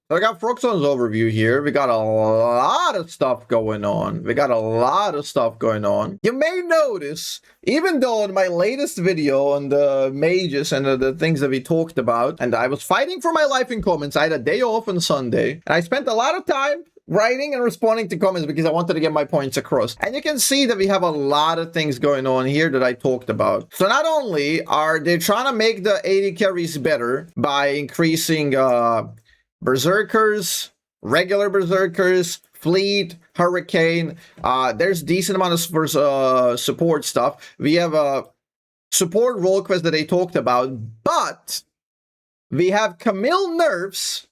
So I got Froxon's overview here. We got a lot of stuff going on. You may notice, even though in my latest video on the mages and the things that we talked about, and I was fighting for my life in comments, I had a day off on Sunday, and I spent a lot of time writing and responding to comments because I wanted to get my points across. And you can see that we have a lot of things going on here that I talked about. So not only are they trying to make the AD carries better by increasing berserkers, regular berserkers, fleet, hurricane, there's decent amount of support stuff. We have a support role quest that they talked about, but we have Camille nerfs.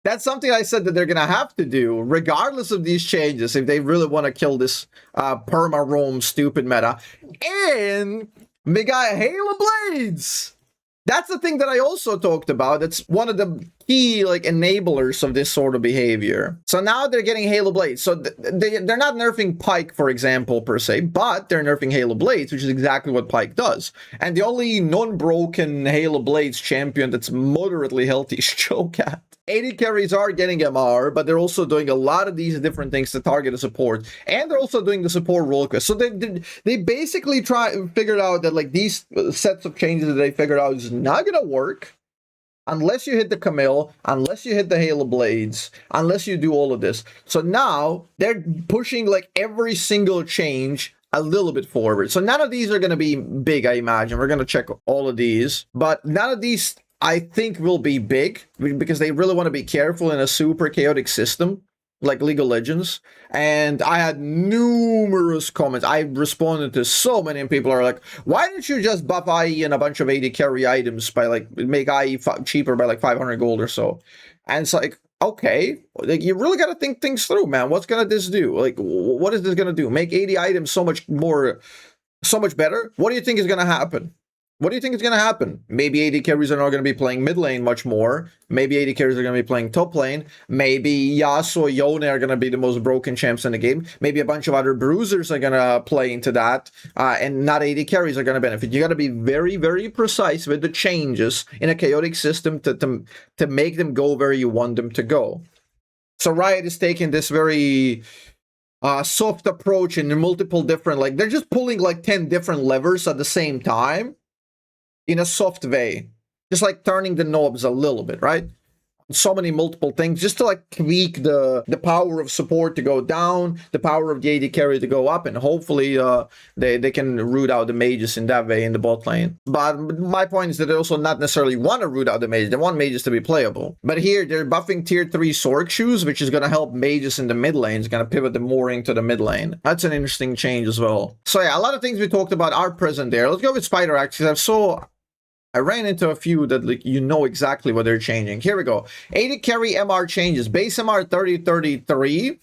That's something I said that they're going to have to do, regardless of these changes, if they really want to kill this perma-roam stupid meta. And we got Halo Blades! That's the thing that I also talked about. That's one of the key enablers of this sort of behavior. So now they're getting Halo Blades. So they're not nerfing Pike, for example, per se, but they're nerfing Halo Blades, which is exactly what Pike does. And the only non-broken Halo Blades champion that's moderately healthy is Cho'Gath. AD carries are getting MR, but they're also doing a lot of these different things to target a support, and they're also doing the support role quest. So they basically figured out that these sets of changes that they figured out is not gonna work unless you hit the Camille, unless you hit the Halo Blades, unless you do all of this. So now they're pushing every single change a little bit forward. So none of these are gonna be big, I imagine. We're gonna check all of these, but none of these I think will be big because they really want to be careful in a super chaotic system like League of Legends. And I had numerous comments. I responded to so many people are like, why don't you just buff IE and a bunch of AD carry items by make IE cheaper by 500 gold or so? And it's like, okay, you really got to think things through, man. What's this do? What is this going to do? Make AD items so much better? What do you think is going to happen? What do you think is going to happen? Maybe AD carries are not going to be playing mid lane much more. Maybe AD carries are going to be playing top lane. Maybe Yasuo, Yone are going to be the most broken champs in the game. Maybe a bunch of other bruisers are going to play into that. And not AD carries are going to benefit. You got to be very, very precise with the changes in a chaotic system to make them go where you want them to go. So Riot is taking this very soft approach in multiple different, they're just pulling 10 different levers at the same time. In a soft way, just turning the knobs a little bit, right? So many multiple things just to tweak the power of support to go down, the power of the AD carry to go up, and hopefully they can root out the mages in that way in the bot lane. But my point is that they also not necessarily want to root out the mages. They want mages to be playable. But here they're buffing tier 3 Sork shoes, which is going to help mages in the mid lane. It's going to pivot them more into the mid lane. That's an interesting change as well. So yeah, a lot of things we talked about are present there. Let's go with Spider Axe because I ran into a few that you know exactly what they're changing. Here we go. AD carry MR changes. Base MR 30-33.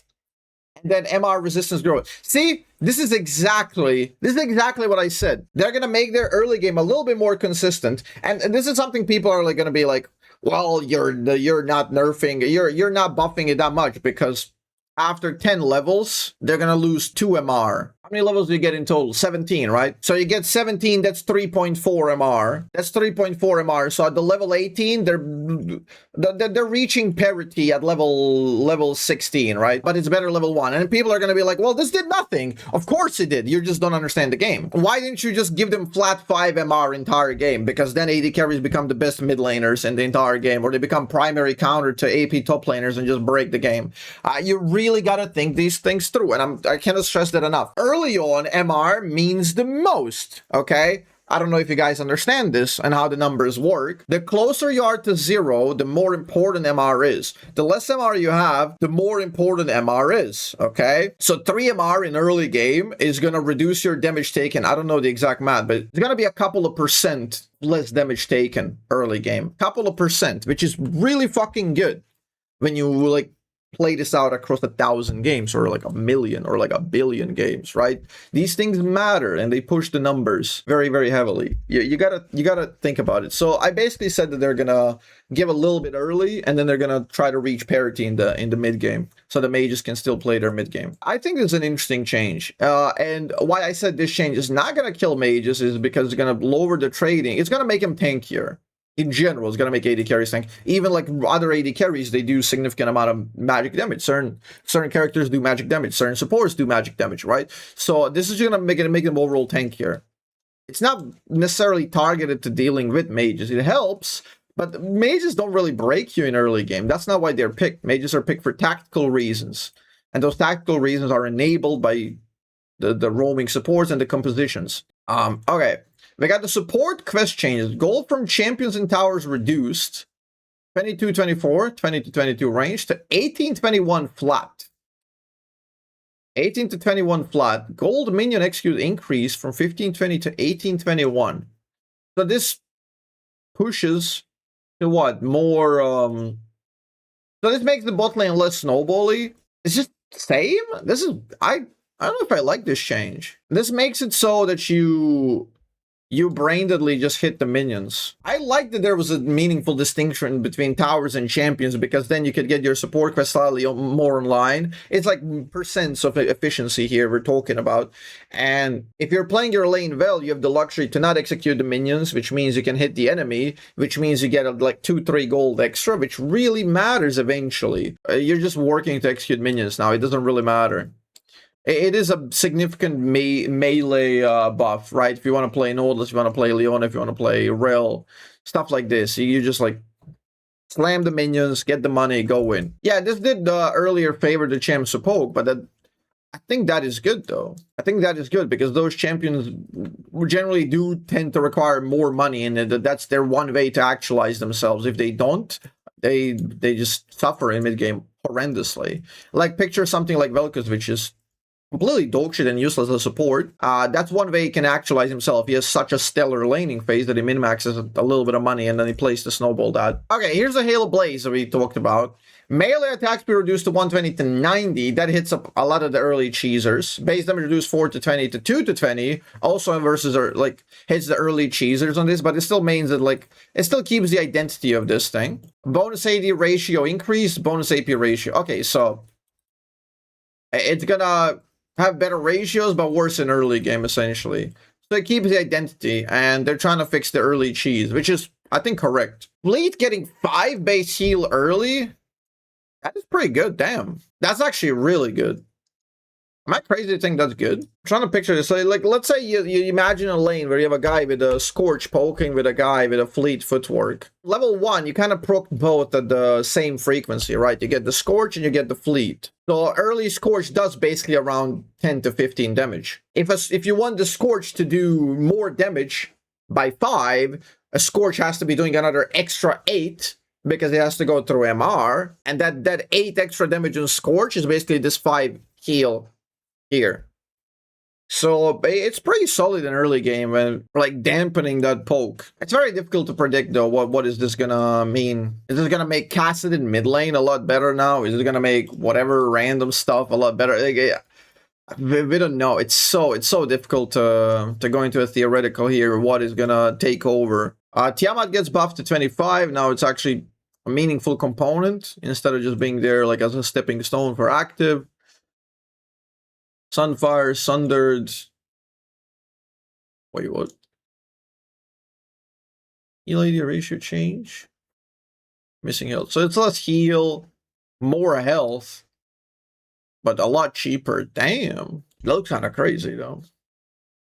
And then MR resistance growth. See, this is exactly what I said. They're gonna make their early game a little bit more consistent. And this is something people are gonna be like, well, you're not nerfing, you're not buffing it that much because after 10 levels, they're gonna lose 2 MR. How many levels do you get in total? 17, right? So you get 17, that's 3.4 MR. That's 3.4 MR. So at the level 18, they're reaching parity at level 16, right? But it's better level 1. And people are gonna be like, well, this did nothing. Of course it did. You just don't understand the game. Why didn't you just give them flat 5 MR entire game? Because then AD carries become the best mid laners in the entire game, or they become primary counter to AP top laners and just break the game. You really gotta think these things through, and I cannot stress that enough. Early on, MR means the most, okay? I don't know if you guys understand this and how the numbers work. The closer you are to 0, the more important MR is. The less MR you have, the more important MR is, okay? So 3 MR in early game is gonna reduce your damage taken. I don't know the exact math, but it's gonna be a couple of % less damage taken early game. Couple of %, which is really fucking good when you play this out across 1,000 games or 1,000,000 or 1,000,000,000 games, right? These things matter and they push the numbers very, very heavily. You gotta think about it. So I basically said that they're gonna give a little bit early and then they're gonna try to reach parity in the mid game so the mages can still play their mid game. I think this is an interesting change. And why I said this change is not gonna kill mages is because it's gonna lower the trading. It's gonna make them tankier. in general is going to make AD carries tank. Even like other AD carries, they do significant amount of magic damage. Certain characters do magic damage. Certain supports do magic damage, right? So this is going to make them overall tankier. It's not necessarily targeted to dealing with mages. It helps, but mages don't really break you in early game. That's not why they're picked. Mages are picked for tactical reasons. And those tactical reasons are enabled by the roaming supports and the compositions. Okay. We got the support quest changes. Gold from champions and towers reduced. 22-24, 20-22 range to 18-21 flat. 18-21 flat. Gold minion execute increase from 15-20 to 18-21. So this pushes to what? More so this makes the bot lane less snowbally. It's just same? This is I don't know if I like this change. This makes it so that you brainedly just hit the minions. I like that there was a meaningful distinction between towers and champions, because then you could get your support quest slightly more online. It's like percents of efficiency here we're talking about. And if you're playing your lane well, you have the luxury to not execute the minions, which means you can hit the enemy, which means you get like 2-3 gold extra, which really matters eventually. You're just working to execute minions now. It doesn't really matter. It is a significant melee buff, right? If you want to play Nautilus, if you want to play Leona, if you want to play Rel, stuff like this. You just like slam the minions, get the money, go in. Yeah, this did earlier favor the champ support, but I think that is good though. I think that is good because those champions generally do tend to require more money, and that's their one way to actualize themselves. If they don't, they just suffer in mid game horrendously. Like picture something like VelKoz, which is completely dogshit and useless as a support. That's one way he can actualize himself. He has such a stellar laning phase that he min-maxes a little bit of money and then he plays the snowball that. Okay, here's the Halo Blaze that we talked about. Melee attack speed reduced to 120 to 90. That hits up a lot of the early cheesers. Base damage reduced 4 to 20 to 2 to 20. Also versus like hits the early cheesers on this, but it still means that like it still keeps the identity of this thing. Bonus AD ratio increased, bonus AP ratio. Okay, so it's gonna have better ratios, but worse in early game, essentially. So it keeps the identity, and they're trying to fix the early cheese, which is, I think, correct. Fleet getting 5 base heal early? That is pretty good, damn. That's actually really good. Am I crazy to think that's good? I'm trying to picture this. So, like, let's say you imagine a lane where you have a guy with a Scorch poking with a guy with a Fleet footwork. Level 1, you kind of proc both at the same frequency, right? You get the Scorch and you get the Fleet. So early Scorch does basically around 10 to 15 damage. If you want the Scorch to do more damage by 5, a Scorch has to be doing another extra 8 because it has to go through MR. And that 8 extra damage on Scorch is basically this 5 heal here. So it's pretty solid in early game and like dampening that poke. It's very difficult to predict though. What is this gonna mean? Is this gonna make Cassid in mid lane a lot better now? Is it gonna make whatever random stuff a lot better? Like, we don't know. It's so difficult to go into a theoretical here. What is gonna take over? Tiamat gets buffed to 25. Now it's actually a meaningful component instead of just being there like as a stepping stone for active. Sunfire, Sundered. Wait, what? Heal AD ratio change. Missing health. So it's less heal, more health, but a lot cheaper. Damn. That looks kind of crazy though.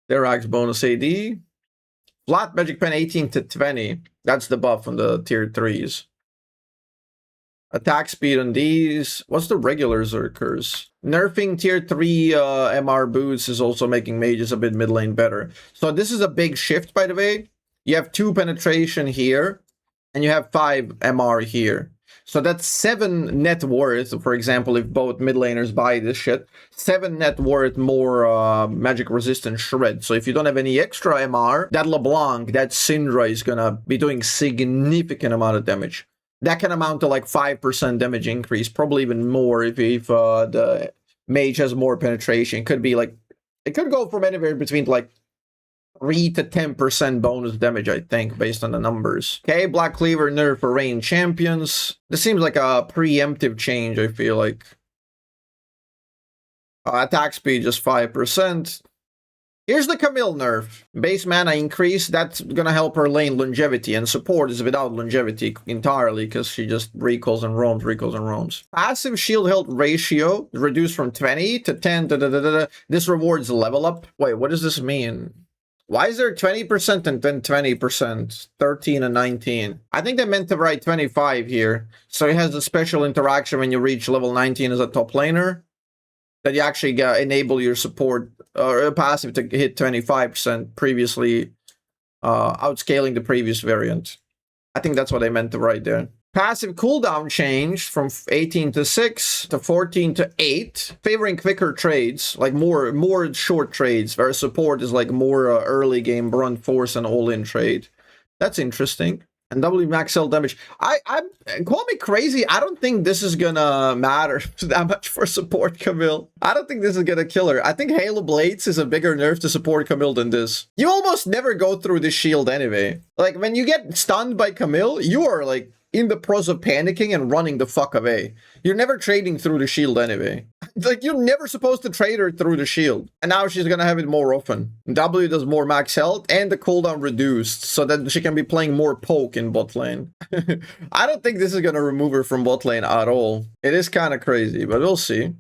Derax bonus AD. Flat magic pen 18 to 20. That's the buff on the tier 3s. Attack speed on these. What's the regular Zerkers? Nerfing tier 3 MR boots is also making mages a bit mid lane better. So this is a big shift, by the way. You have 2 penetration here, and you have 5 MR here. So that's 7 net worth, for example, if both mid laners buy this shit. 7 net worth more magic resistant shred. So if you don't have any extra MR, that LeBlanc, that Syndra is gonna be doing significant amount of damage. That can amount to like 5% damage increase, probably even more if the mage has more penetration. Could be like, it could go from anywhere between like 3 to 10% bonus damage, I think, based on the numbers. Okay, Black Cleaver nerf for range champions. This seems like a preemptive change, I feel like. Attack speed just 5%. Here's the Camille nerf. Base mana increase, that's gonna help her lane longevity, and support is without longevity entirely because she just recalls and roams, recalls and roams. Passive shield health ratio reduced from 20 to 10. This rewards level up. Wait, what does this mean? Why is there 20% and then 20%? 13 and 19. I think they meant to write 25 here. So it has a special interaction when you reach level 19 as a top laner, that you actually enable your support or passive to hit 25%, previously outscaling the previous variant. I think that's what they meant to write there. Passive cooldown changed from 18 to 6 to 14 to 8, favoring quicker trades, like more short trades, whereas support is like more early game brunt force and all-in trade. That's interesting. And W max cell damage. I call me crazy. I don't think this is gonna matter that much for support Camille. I don't think this is gonna kill her. I think Halo Blades is a bigger nerf to support Camille than this. You almost never go through the shield anyway. Like when you get stunned by Camille, you are like in the pros of panicking and running the fuck away. You're never trading through the shield anyway. Like, you're never supposed to trade her through the shield. And now she's gonna have it more often. W does more max health and the cooldown reduced so that she can be playing more poke in bot lane. I don't think this is gonna remove her from bot lane at all. It is kind of crazy, but we'll see.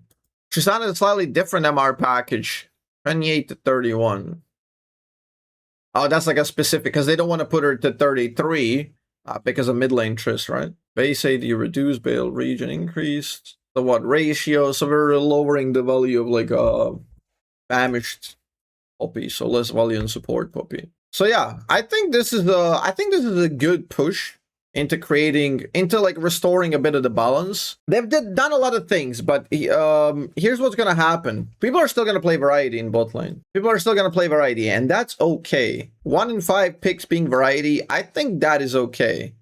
She's on a slightly different MR package. 28 to 31. Oh, that's like a specific, because they don't want to put her to 33. Because of mid lane Triss, right? Base AD reduced, Bale region increased. So what ratio? So we're lowering the value of like damaged Poppy, so less value in support Poppy. So yeah, I think this is a good push into like restoring a bit of the balance. They've done a lot of things, but here's what's gonna happen. People are still gonna play variety in bot lane. People are still gonna play variety, and that's okay. 1 in 5 picks being variety, I think that is okay.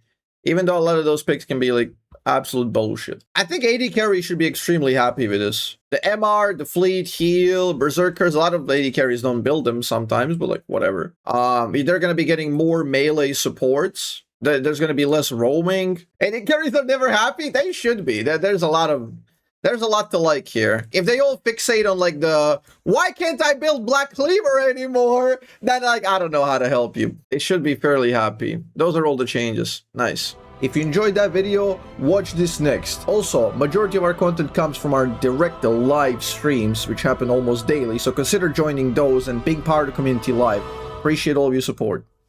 Even though a lot of those picks can be like absolute bullshit. I think AD carry should be extremely happy with this. The MR, the fleet, heal, berserkers, a lot of AD carries don't build them sometimes, but like whatever. They're gonna be getting more melee supports. There's gonna be less roaming. AD carries are never happy. They should be. There's a lot to like here. If they all fixate on like the why can't I build Black Cleaver anymore, then like I don't know how to help you. They should be fairly happy. Those are all the changes. Nice. If you enjoyed that video, watch this next. Also, majority of our content comes from our direct live streams, which happen almost daily, so consider joining those and being part of the community live. Appreciate all of your support.